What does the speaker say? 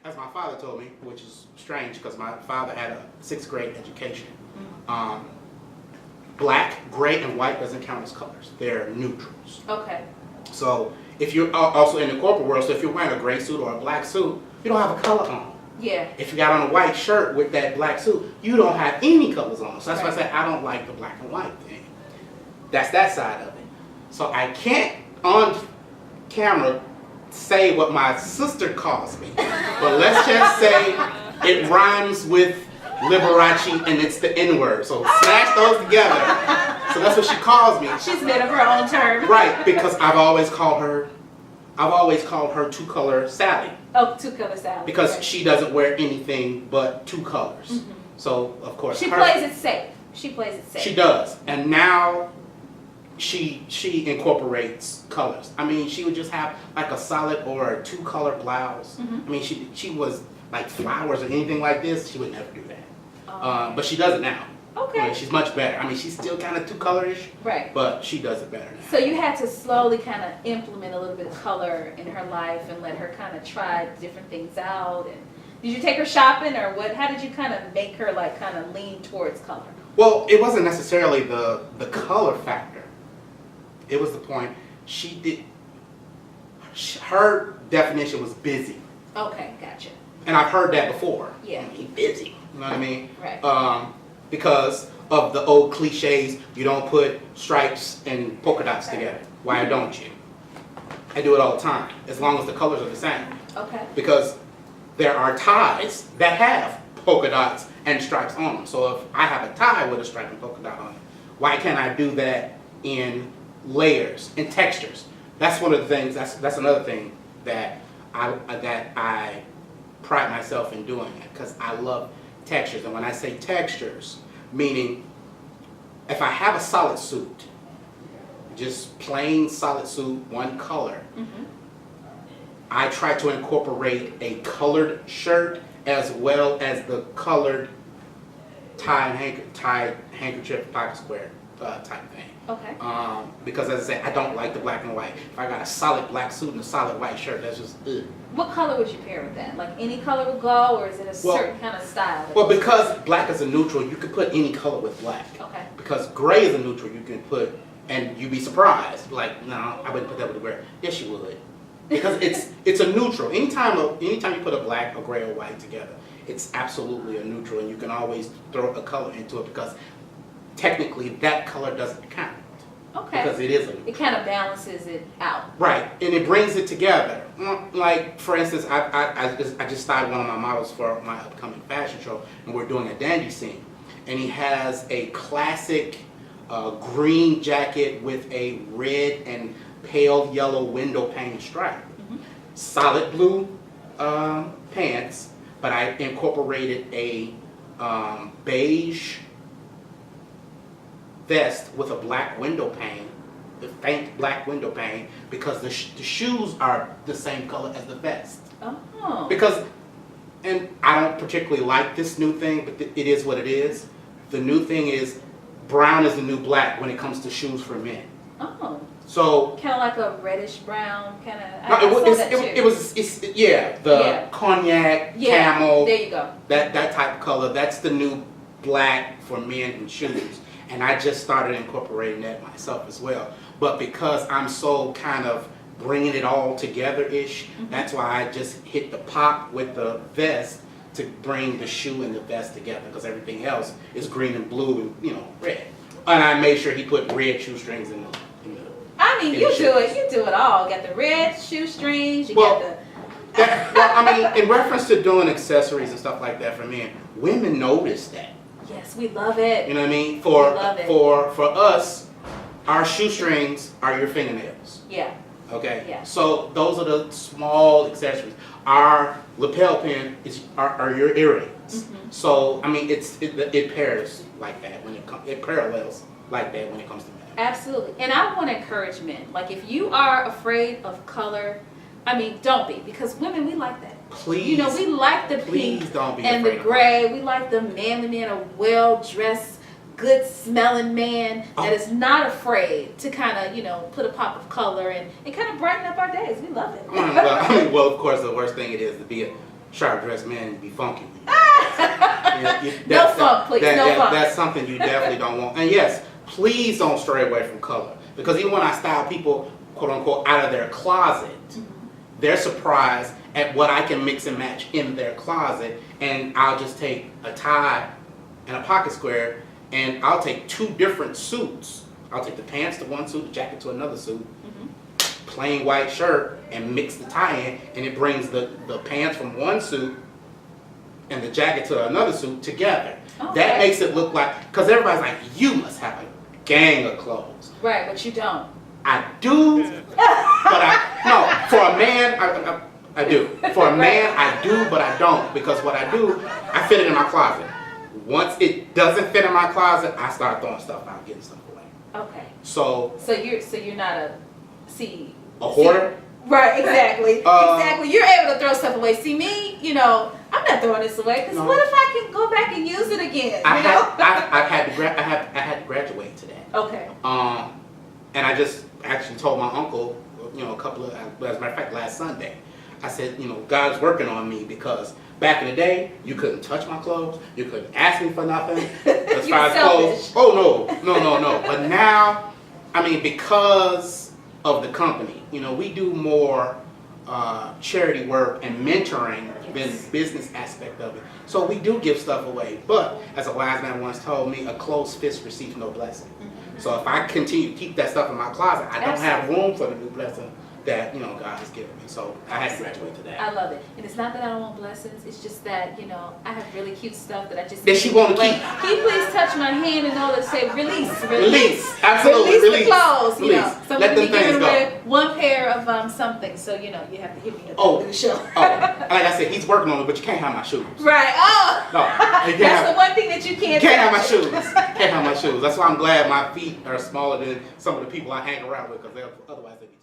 as my father told me, which is strange because my father had a 6th grade education. Black, gray, and white doesn't count as colors. They're neutrals. Okay. So if you're also in the corporate world, so if you're wearing a gray suit or a black suit, you don't have a color on. Yeah. If you got on a white shirt with that black suit, you don't have any colors on. So that's why I said I don't like the black and white thing. That's that side of it. So I can't on camera say what my sister calls me, but let's just say it rhymes with Liberace and it's the N-word. So smash those together. So that's what she calls me. She's made up her own term. Right, because I've always called her two-color Sally. Oh, two-color Sally. Because right. she doesn't wear anything but 2 colors. So of course she plays it safe. She plays it safe. She does, and now she incorporates colors. I mean, she would just have like a solid or a 2-color blouse. I mean, she was like flowers or anything like this. She would never do that. But she does it now. Okay. I mean, she's much better. I mean, she's still kind of 2-colorish. Right. But she does it better now. So you had to slowly kind of implement a little bit of color in her life and let her kind of try different things out. And did you take her shopping or what? How did you kind of make her like kind of lean towards color? Well, it wasn't necessarily the color factor. It was the point her definition was busy. Okay, gotcha. And I've heard that before. Yeah. He's busy. You know what I mean? Right. Because of the old cliches, you don't put stripes and polka dots together. Why don't you? I do it all the time, as long as the colors are the same. Okay. Because there are ties that have polka dots and stripes on them. So if I have a tie with a stripe and polka dot on it, why can't I do that in layers and textures? That's one of the things. That's another thing that I pride myself in doing it, because I love textures. And when I say textures, meaning if I have a solid suit, just plain solid suit, one color, I try to incorporate a colored shirt as well as the colored tie, handkerchief, pocket square type thing. Okay. Because as I say, I don't like the black and white. If I got a solid black suit and a solid white shirt, that's just ugh. What color would you pair with that? Like any color would go, or is it a certain kind of style? Well, because black is a neutral, you could put any color with black. Okay. Because gray is a neutral, you can put, and you'd be surprised. Like, no, I wouldn't put that with gray. Yes, you would. Because it's a neutral. Anytime you put a black, or gray, or white together, it's absolutely a neutral, and you can always throw a color into it because technically that color doesn't count. Okay. Because it is a neutral. It kind of balances it out. Right, and it brings it together. Like, for instance, I just started one of my models for my upcoming fashion show, and we're doing a dandy scene. And he has a classic green jacket with a red and pale yellow window pane stripe. Solid blue pants, but I incorporated a beige vest with a black window pane, the faint black window pane, because the shoes are the same color as the vest. Oh. Because, and I don't particularly like this new thing, but it is what it is. The new thing is brown is the new black when it comes to shoes for men. Oh. So kind of like a reddish brown kind of. no, the cognac, camel. There you go. That type of color. That's the new black for men in shoes. And I just started incorporating that myself as well. But because I'm so kind of bringing it all together-ish, that's why I just hit the pop with the vest to bring the shoe and the vest together, because everything else is green and blue and, red. And I made sure he put red shoestrings in the I mean, you do it all. You got the red shoestrings, got the... I mean, in reference to doing accessories and stuff like that for men, women notice that. Yes, we love it. You know what I mean? For us, our shoestrings are your fingernails. Yeah. Okay? Yeah. So those are the small accessories. Our lapel pin are your earrings. So I mean, it pairs like that it parallels like that when it comes to men. Absolutely. And I want to encourage men. Like, if you are afraid of color, I mean, don't be, because women, we like that. Please. We like the pink don't be and the afraid gray. We like the manly man, a well-dressed, good-smelling man that is not afraid to kind of, put a pop of color and kind of brighten up our days. We love it. Well, of course, the worst thing it is to be sharp dressed men be funky. No funk, please, no funk. That's something you definitely don't want. And yes, please don't stray away from color. Because even when I style people, quote unquote, out of their closet, they're surprised at what I can mix and match in their closet. And I'll just take a tie and a pocket square, and I'll take two different suits. I'll take the pants to one suit, the jacket to another suit, plain white shirt, and mix the tie in, and it brings the pants from one suit and the jacket to another suit together. Okay. That makes it look like, because everybody's like, you must have a gang of clothes. Right, but you don't. I do, but for a man, I do. For a man, I do, but I don't, because what I do, I fit it in my closet. Once it doesn't fit in my closet, I start throwing stuff out, getting stuff away. Okay. So you're not a hoarder? Right, exactly. Exactly. You're able to throw stuff away. See me, I'm not throwing this away because what if I can go back and use it again? I had to graduate today. Okay. And I just actually told my uncle, as a matter of fact, last Sunday, I said, God's working on me because back in the day, you couldn't touch my clothes, you couldn't ask me for nothing as far as clothes. Oh no. But now, because of the company, we do more charity work and mentoring than the business aspect of it. So we do give stuff away. But as a wise man once told me, a closed fist receives no blessing. So if I continue to keep that stuff in my closet, I don't have room for the new blessing that God has given me. So I had to graduate to that. I love it. And it's not that I don't want blessings, it's just that, I have really cute stuff that I just That she want to keep. Can you please touch my hand and all that say release. Absolutely. Release the clothes, Release. So Let them things go. One pair of something, so you have to hit me at the end of the show. Like I said, he's working on it, but you can't have my shoes. Right. Oh. No. That's the one thing that you can't have my touch. shoes. Can't have my shoes. That's why I'm glad my feet are smaller than some of the people I hang around with, because otherwise they'd be